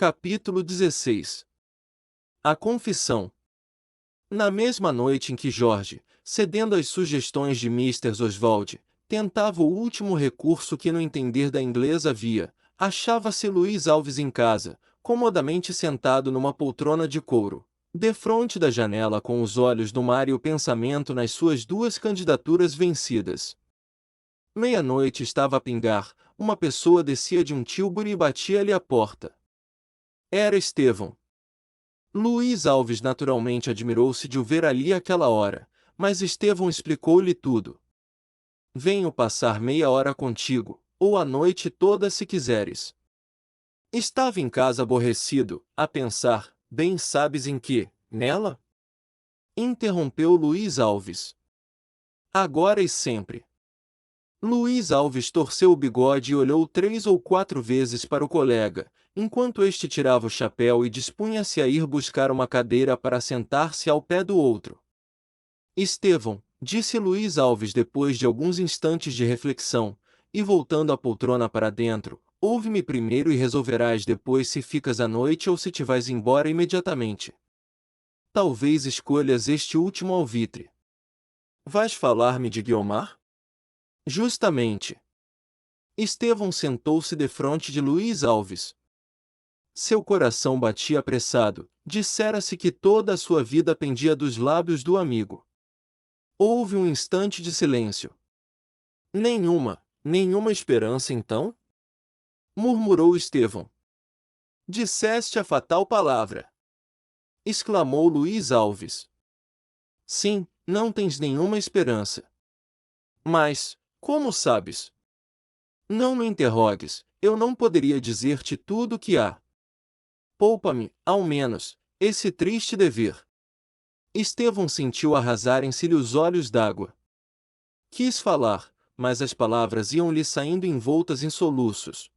Capítulo 16. A confissão. Na mesma noite em que George, cedendo às sugestões de Mr. Oswald, tentava o último recurso que no entender da inglesa havia, achava-se Luís Alves em casa, comodamente sentado numa poltrona de couro, defronte da janela com os olhos no mar e o pensamento nas suas duas candidaturas vencidas. Meia-noite estava a pingar, uma pessoa descia de um tílburi e batia-lhe à porta. Era Estevão. Luís Alves naturalmente admirou-se de o ver ali àquela hora, mas Estevão explicou-lhe tudo. Venho passar meia hora contigo, ou a noite toda se quiseres. Estava em casa aborrecido, a pensar, bem sabes em que, nela? Interrompeu Luís Alves. Agora e sempre. Luís Alves torceu o bigode e olhou 3 ou 4 vezes para o colega, enquanto este tirava o chapéu e dispunha-se a ir buscar uma cadeira para sentar-se ao pé do outro. Estevão, disse Luís Alves depois de alguns instantes de reflexão, e voltando a poltrona para dentro, ouve-me primeiro e resolverás depois se ficas à noite ou se te vais embora imediatamente. Talvez escolhas este último alvitre. Vais falar-me de Guiomar? Justamente. Estevão sentou-se defronte de Luís Alves. Seu coração batia apressado, dissera-se que toda a sua vida pendia dos lábios do amigo. Houve um instante de silêncio. Nenhuma esperança então? Murmurou Estevão. Disseste a fatal palavra. Exclamou Luís Alves. Sim, não tens nenhuma esperança. Mas, como sabes? Não me interrogues, eu não poderia dizer-te tudo o que há. Poupa-me, ao menos, esse triste dever. Estevão sentiu arrasarem-se-lhe os olhos d'água. Quis falar, mas as palavras iam-lhe saindo envoltas em soluços.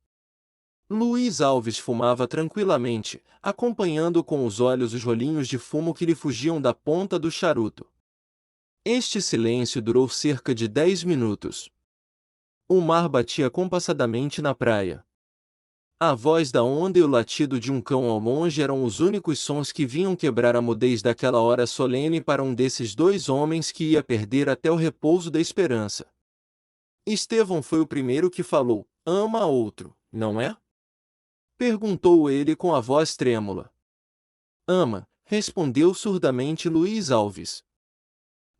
Luís Alves fumava tranquilamente, acompanhando com os olhos os rolinhos de fumo que lhe fugiam da ponta do charuto. Este silêncio durou cerca de 10 minutos. O mar batia compassadamente na praia. A voz da onda e o latido de um cão ao longe eram os únicos sons que vinham quebrar a mudez daquela hora solene para um desses dois homens que ia perder até o repouso da esperança. Estevão foi o primeiro que falou. Ama a outro, não é? Perguntou ele com a voz trêmula. Ama, respondeu surdamente Luís Alves.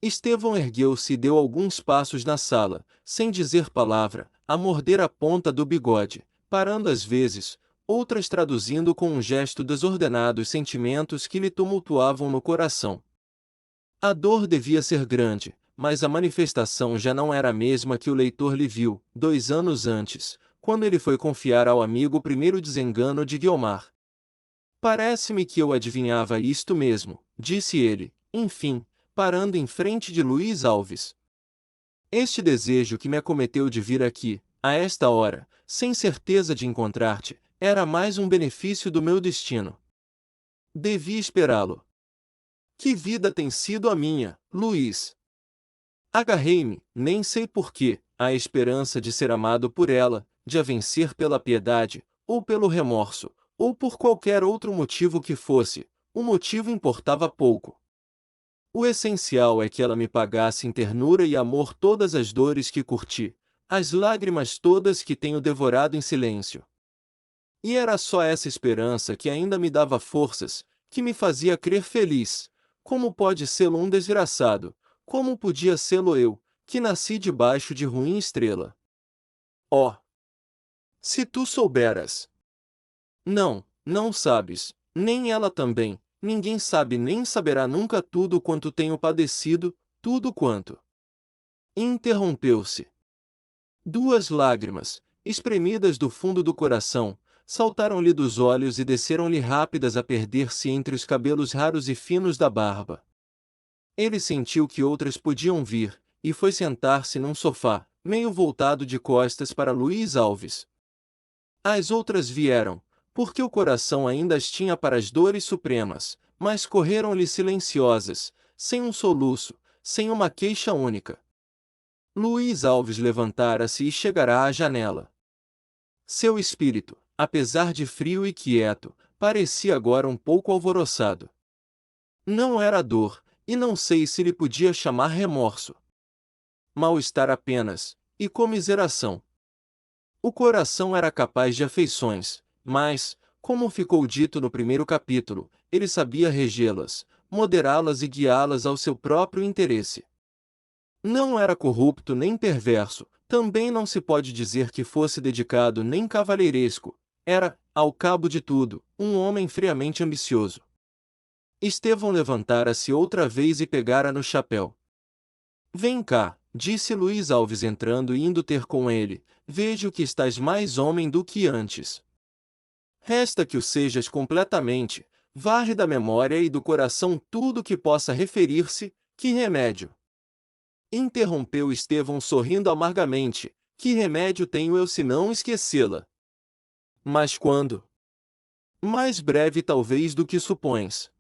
Estevão ergueu-se e deu alguns passos na sala, sem dizer palavra, a morder a ponta do bigode, parando às vezes, outras traduzindo com um gesto desordenado os sentimentos que lhe tumultuavam no coração. A dor devia ser grande, mas a manifestação já não era a mesma que o leitor lhe viu, 2 anos antes, quando ele foi confiar ao amigo o primeiro desengano de Guiomar. Parece-me que eu adivinhava isto mesmo, disse ele, enfim, parando em frente de Luís Alves. Este desejo que me acometeu de vir aqui, a esta hora, sem certeza de encontrar-te, era mais um benefício do meu destino. Devia esperá-lo. Que vida tem sido a minha, Luís! Agarrei-me, nem sei porquê, à esperança de ser amado por ela, de a vencer pela piedade, ou pelo remorso, ou por qualquer outro motivo que fosse, o motivo importava pouco. O essencial é que ela me pagasse em ternura e amor todas as dores que curti, as lágrimas todas que tenho devorado em silêncio. E era só essa esperança que ainda me dava forças, que me fazia crer feliz. Como pode sê-lo um desgraçado? Como podia sê-lo eu, que nasci debaixo de ruim estrela? Oh! Se tu souberas! Não sabes, nem ela também, ninguém sabe nem saberá nunca tudo quanto tenho padecido, tudo quanto. Interrompeu-se. 2 lágrimas, espremidas do fundo do coração, saltaram-lhe dos olhos e desceram-lhe rápidas a perder-se entre os cabelos raros e finos da barba. Ele sentiu que outras podiam vir, e foi sentar-se num sofá, meio voltado de costas para Luís Alves. As outras vieram, porque o coração ainda as tinha para as dores supremas, mas correram-lhe silenciosas, sem um soluço, sem uma queixa única. Luís Alves levantara-se e chegara à janela. Seu espírito, apesar de frio e quieto, parecia agora um pouco alvoroçado. Não era dor, e não sei se lhe podia chamar remorso. Mal-estar apenas, e comiseração. O coração era capaz de afeições, mas, como ficou dito no primeiro capítulo, ele sabia regê-las, moderá-las e guiá-las ao seu próprio interesse. Não era corrupto nem perverso, também não se pode dizer que fosse dedicado nem cavalheiresco. Era, ao cabo de tudo, um homem friamente ambicioso. Estevão levantara-se outra vez e pegara no chapéu. Vem cá, disse Luís Alves entrando e indo ter com ele, vejo que estás mais homem do que antes. Resta que o sejas completamente, varre da memória e do coração tudo que possa referir-se, que remédio? Interrompeu Estevão sorrindo amargamente, que remédio tenho eu se não esquecê-la? Mas quando? Mais breve talvez do que supões.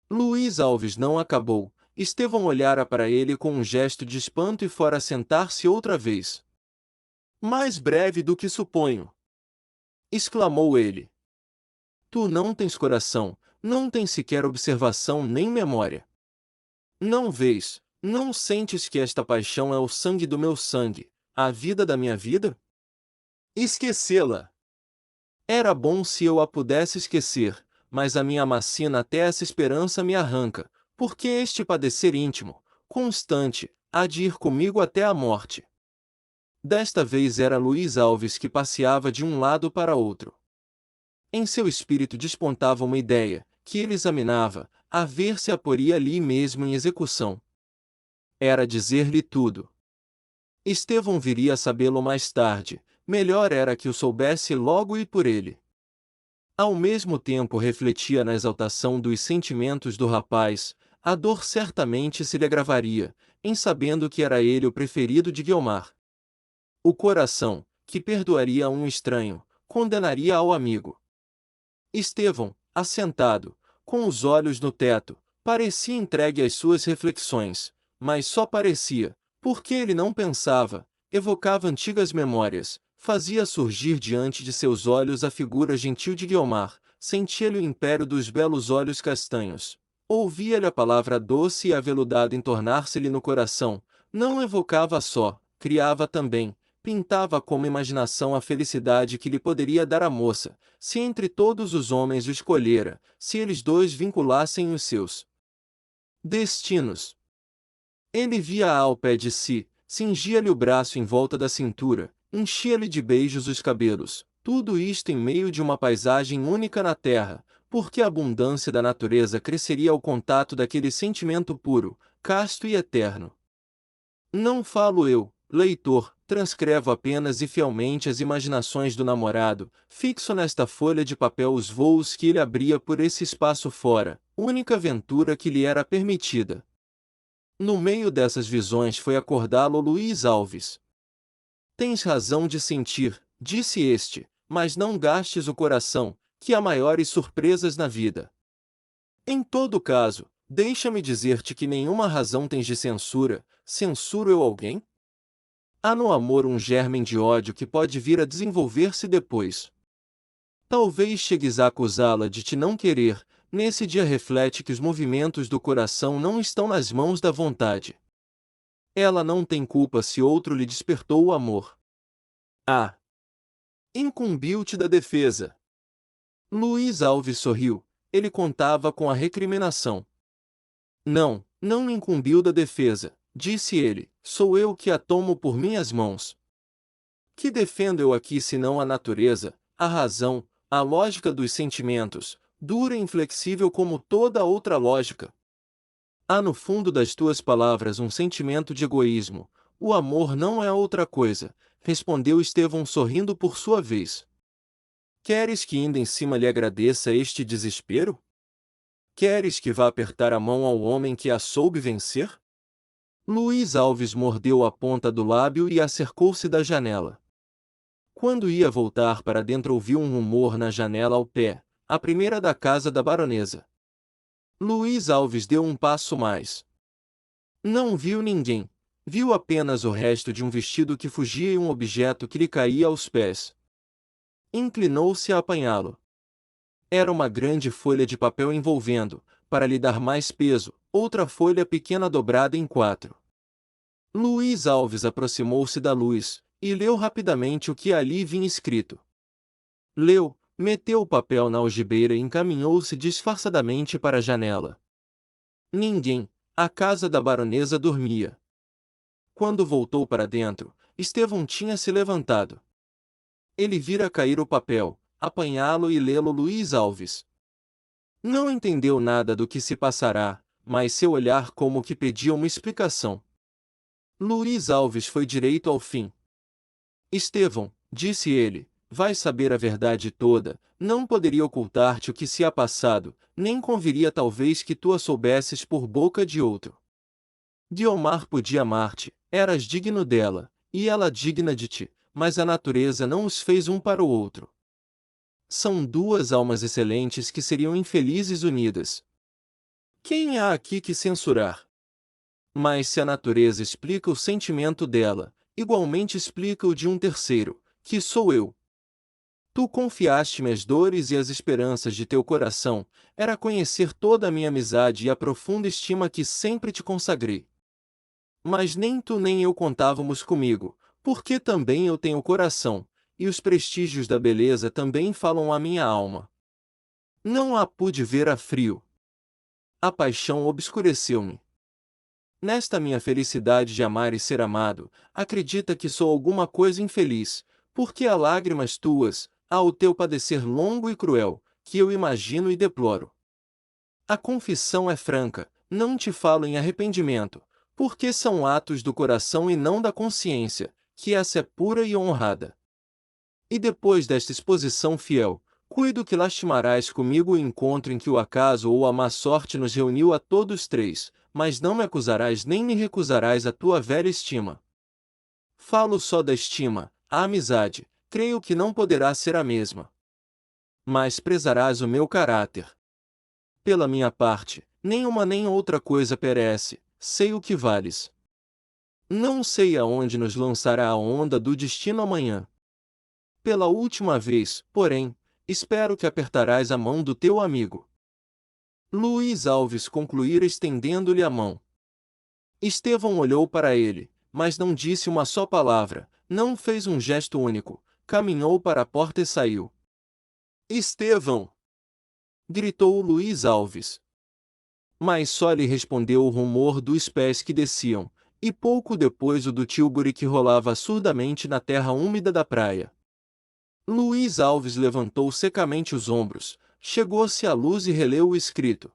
Luís Alves não acabou. Estevão olhara para ele com um gesto de espanto e fora sentar-se outra vez. Mais breve do que suponho! Exclamou ele. Tu não tens coração, não tens sequer observação nem memória. Não vês, não sentes que esta paixão é o sangue do meu sangue, a vida da minha vida? Esquecê-la! Era bom se eu a pudesse esquecer, mas a minha macina até essa esperança me arranca, porque este padecer íntimo, constante, há de ir comigo até a morte. Desta vez era Luís Alves que passeava de um lado para outro. Em seu espírito despontava uma ideia, que ele examinava, a ver se a poria ali mesmo em execução. Era dizer-lhe tudo. Estevão viria a sabê-lo mais tarde, melhor era que o soubesse logo e por ele. Ao mesmo tempo refletia na exaltação dos sentimentos do rapaz, a dor certamente se lhe agravaria, em sabendo que era ele o preferido de Guiomar. O coração, que perdoaria a um estranho, condenaria ao amigo. Estevão, assentado, com os olhos no teto, parecia entregue às suas reflexões, mas só parecia, porque ele não pensava, evocava antigas memórias, fazia surgir diante de seus olhos a figura gentil de Guiomar, sentia-lhe o império dos belos olhos castanhos, ouvia-lhe a palavra doce e aveludada entornar-se-lhe no coração, não evocava só, criava também, pintava como imaginação a felicidade que lhe poderia dar a moça, se entre todos os homens o escolhera, se eles dois vinculassem os seus destinos. Ele via-a ao pé de si, cingia-lhe o braço em volta da cintura, enchia-lhe de beijos os cabelos, tudo isto em meio de uma paisagem única na terra, porque a abundância da natureza cresceria ao contato daquele sentimento puro, casto e eterno. Não falo eu, leitor, transcrevo apenas e fielmente as imaginações do namorado, fixo nesta folha de papel os voos que ele abria por esse espaço fora, única aventura que lhe era permitida. No meio dessas visões foi acordá-lo Luís Alves. Tens razão de sentir, disse este, mas não gastes o coração, que há maiores surpresas na vida. Em todo caso, deixa-me dizer-te que nenhuma razão tens de censura. Censuro eu alguém? Há no amor um germen de ódio que pode vir a desenvolver-se depois. Talvez chegues a acusá-la de te não querer. Nesse dia reflete que os movimentos do coração não estão nas mãos da vontade. Ela não tem culpa se outro lhe despertou o amor. Ah! Incumbiu-te da defesa. Luís Alves sorriu, ele contava com a recriminação. Não, não me incumbiu da defesa, disse ele, sou eu que a tomo por minhas mãos. Que defendo eu aqui senão a natureza, a razão, a lógica dos sentimentos, dura e inflexível como toda outra lógica? Há no fundo das tuas palavras um sentimento de egoísmo. O amor não é outra coisa, respondeu Estevão sorrindo por sua vez. Queres que ainda em cima lhe agradeça este desespero? Queres que vá apertar a mão ao homem que a soube vencer? Luís Alves mordeu a ponta do lábio e acercou-se da janela. Quando ia voltar para dentro ouviu um rumor na janela ao pé, a primeira da casa da baronesa. Luís Alves deu um passo mais. Não viu ninguém. Viu apenas o resto de um vestido que fugia e um objeto que lhe caía aos pés. Inclinou-se a apanhá-lo. Era uma grande folha de papel envolvendo, para lhe dar mais peso, outra folha pequena dobrada em 4. Luiz Alves aproximou-se da luz, e leu rapidamente o que ali vinha escrito. Leu, meteu o papel na algibeira e encaminhou-se disfarçadamente para a janela. Ninguém, a casa da baronesa dormia. Quando voltou para dentro, Estevão tinha se levantado. Ele vira cair o papel, apanhá-lo e lê-lo Luiz Alves. Não entendeu nada do que se passará, mas seu olhar como que pedia uma explicação. Luiz Alves foi direito ao fim. Estevão, disse ele, vais saber a verdade toda, não poderia ocultar-te o que se ha passado, nem conviria talvez que tu a soubesses por boca de outro. Guiomar podia amar-te, eras digno dela, e ela digna de ti, mas a natureza não os fez um para o outro. São duas almas excelentes que seriam infelizes unidas. Quem há aqui que censurar? Mas se a natureza explica o sentimento dela, igualmente explica o de um terceiro, que sou eu. Tu confiaste-me as dores e as esperanças de teu coração, era conhecer toda a minha amizade e a profunda estima que sempre te consagrei. Mas nem tu nem eu contávamos comigo, porque também eu tenho coração, e os prestígios da beleza também falam à minha alma. Não a pude ver a frio. A paixão obscureceu-me. Nesta minha felicidade de amar e ser amado, acredita que sou alguma coisa infeliz, porque há lágrimas tuas, há o teu padecer longo e cruel, que eu imagino e deploro. A confissão é franca, não te falo em arrependimento, porque são atos do coração e não da consciência, que essa é pura e honrada. E depois desta exposição fiel, cuido que lastimarás comigo o encontro em que o acaso ou a má sorte nos reuniu a todos três, mas não me acusarás nem me recusarás a tua velha estima. Falo só da estima, a amizade, creio que não poderá ser a mesma. Mas prezarás o meu caráter. Pela minha parte, nenhuma nem outra coisa perece, sei o que vales. Não sei aonde nos lançará a onda do destino amanhã. Pela última vez, porém, espero que apertarás a mão do teu amigo. Luiz Alves concluíra estendendo-lhe a mão. Estevão olhou para ele, mas não disse uma só palavra, não fez um gesto único, caminhou para a porta e saiu. Estevão! Gritou Luiz Alves. Mas só lhe respondeu o rumor dos pés que desciam, e pouco depois o do tílburi que rolava surdamente na terra úmida da praia. Luiz Alves levantou secamente os ombros, chegou-se à luz e releu o escrito.